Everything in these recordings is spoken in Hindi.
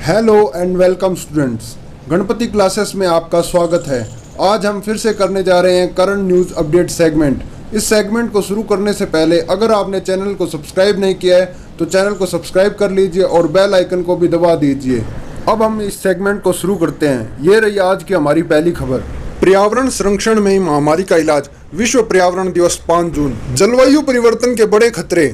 Hello and welcome students, Ganpati classes में आपका स्वागत है। आज हम फिर से करने जा रहे हैं करंट न्यूज़ अपडेट सेगमेंट। इस सेगमेंट को शुरू करने से पहले अगर आपने चैनल को सब्सक्राइब नहीं किया है तो चैनल को सब्सक्राइब कर लीजिए और बेल आइकन को भी दबा दीजिए। अब हम इस सेगमेंट को शुरू करते हैं। ये रही आज की हमारी पहली खबर। पर्यावरण संरक्षण में महामारी का इलाज, विश्व पर्यावरण दिवस 5 जून। जलवायु परिवर्तन के बड़े खतरे,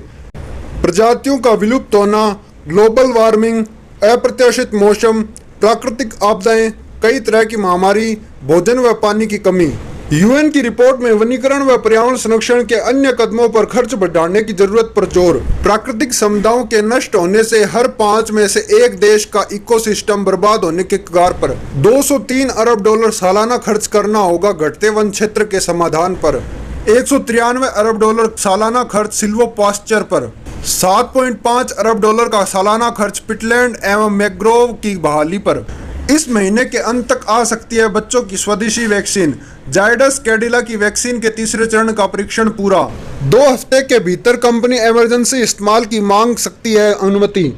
प्रजातियों का विलुप्त होना, ग्लोबल वार्मिंग, अप्रत्याशित मौसम, प्राकृतिक आपदाएं, कई तरह की महामारी, भोजन व पानी की कमी। यूएन की रिपोर्ट में वनीकरण व पर्यावरण संरक्षण के अन्य कदमों पर खर्च बढ़ाने की जरूरत पर जोर। प्राकृतिक समुदायों के नष्ट होने से हर 5 में से एक देश का इकोसिस्टम बर्बाद होने के कगार पर। 203 अरब डॉलर सालाना खर्च करना होगा घटते वन क्षेत्र के समाधान पर। 193 अरब डॉलर सालाना खर्च सिल्वोपास्चर पर। 7.5 अरब डॉलर का सालाना खर्च पिटलैंड एवं मैंग्रोव की बहाली पर। इस महीने के अंत तक आ सकती है बच्चों की स्वदेशी वैक्सीन। जायडस कैडिला की वैक्सीन के तीसरे चरण का परीक्षण पूरा। 2 हफ्ते के भीतर कंपनी इमरजेंसी इस्तेमाल की मांग सकती है अनुमति।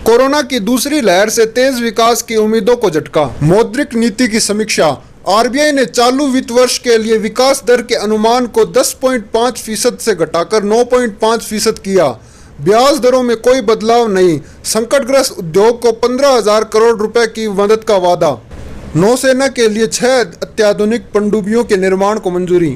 कोरोना की दूसरी लहर से तेज विकास की उम्मीदों को झटका। मौद्रिक नीति की समीक्षा। आरबीआई ने चालू वित्त वर्ष के लिए विकास दर के अनुमान को 10.5% से घटाकर 9.5% किया। ब्याज दरों में कोई बदलाव नहीं। संकटग्रस्त उद्योग को 15,000 करोड़ रुपए की मदद का वादा। नौसेना के लिए 6 अत्याधुनिक पनडुब्बियों के निर्माण को मंजूरी।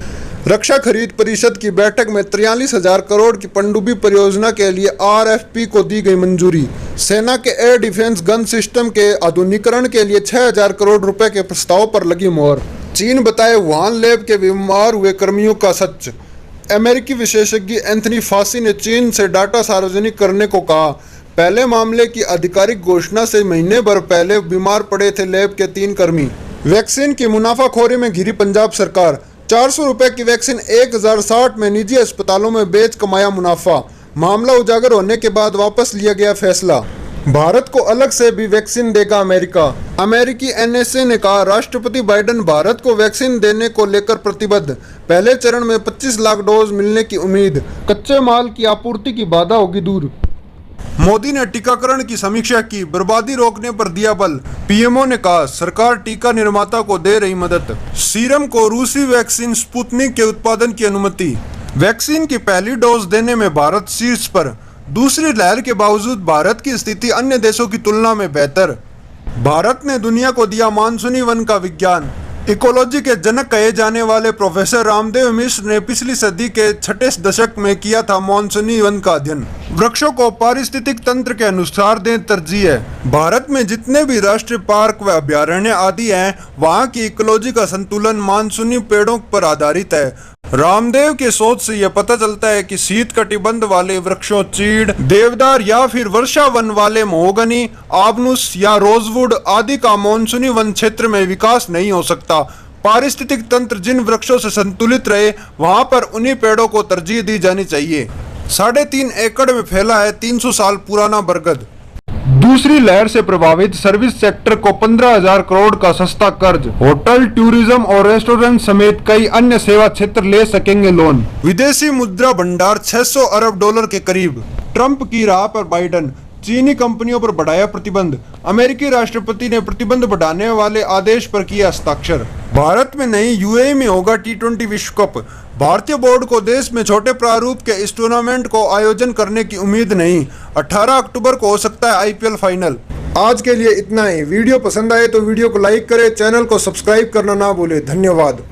रक्षा खरीद परिषद की बैठक में 43,000 करोड़ की पनडुब्बी परियोजना के लिए आरएफपी को दी गई मंजूरी। सेना के एयर डिफेंस गन सिस्टम के आधुनिकीकरण के लिए 6,000 करोड़ रुपए के प्रस्ताव पर लगी मोहर। चीन बताए वुहान लैब के बीमार हुए कर्मियों का सच। अमेरिकी विशेषज्ञ एंथनी फासी ने चीन से डाटा सार्वजनिक करने को कहा। पहले मामले की आधिकारिक घोषणा से महीने भर पहले बीमार पड़े थे लैब के 3 कर्मी। वैक्सीन की मुनाफाखोरी में घिरी पंजाब सरकार। 400 रुपए की वैक्सीन 1060 में निजी अस्पतालों में बेच कमाया मुनाफा। मामला उजागर होने के बाद वापस लिया गया फैसला। भारत को अलग से भी वैक्सीन देगा अमेरिका। अमेरिकी एनएसए ने कहा राष्ट्रपति बाइडेन भारत को वैक्सीन देने को लेकर प्रतिबद्ध। पहले चरण में 25 लाख डोज मिलने की उम्मीद। कच्चे माल की आपूर्ति की बाधा होगी दूर। मोदी ने टीकाकरण की समीक्षा की, बर्बादी रोकने पर दिया बल। पीएमओ ने कहा सरकार टीका निर्माता को दे रही मदद। सीरम को रूसी वैक्सीन स्पुतनिक के उत्पादन की अनुमति। वैक्सीन की पहली डोज देने में भारत शीर्ष पर। दूसरी लहर के बावजूद भारत की स्थिति अन्य देशों की तुलना में बेहतर। भारत ने दुनिया को दिया मानसूनी वन का विज्ञान। इकोलॉजी के जनक कहे जाने वाले प्रोफेसर रामदेव मिश्र ने पिछली सदी के 6ठे दशक में किया था मानसूनी वन का अध्ययन। वृक्षों को पारिस्थितिक तंत्र के अनुसार दें तरजीह है। भारत में जितने भी राष्ट्रीय पार्क व अभ्यारण्य आदि हैं, वहाँ की इकोलॉजी का संतुलन मानसूनी पेड़ों पर आधारित है। रामदेव के सोच से यह पता चलता है कि शीत कटिबंध वाले वृक्षों चीड़, देवदार या फिर वर्षा वन वाले महोगनी, आबनुस या रोजवुड आदि का मानसूनी वन क्षेत्र में विकास नहीं हो सकता। पारिस्थितिक तंत्र जिन वृक्षों से संतुलित रहे वहां पर उन्हीं पेड़ों को तरजीह दी जानी चाहिए। 3.5 एकड़ में फैला है 300 साल पुराना बरगद। दूसरी लहर से प्रभावित सर्विस सेक्टर को 15,000 करोड़ का सस्ता कर्ज। होटल, टूरिज्म और रेस्टोरेंट समेत कई अन्य सेवा क्षेत्र ले सकेंगे लोन। विदेशी मुद्रा भंडार 600 अरब डॉलर के करीब। ट्रंप की राह पर बाइडेन। चीनी कंपनियों पर बढ़ाया प्रतिबंध। अमेरिकी राष्ट्रपति ने प्रतिबंध बढ़ाने वाले आदेश पर किया हस्ताक्षर। भारत में नहीं यूएई में होगा T20 विश्व कप। भारतीय बोर्ड को देश में छोटे प्रारूप के इस टूर्नामेंट को आयोजन करने की उम्मीद नहीं। 18 अक्टूबर को हो सकता है आईपीएल फाइनल। आज के लिए इतना ही। वीडियो पसंद आए तो वीडियो को लाइक करें, चैनल को सब्सक्राइब करना ना भूलें। धन्यवाद।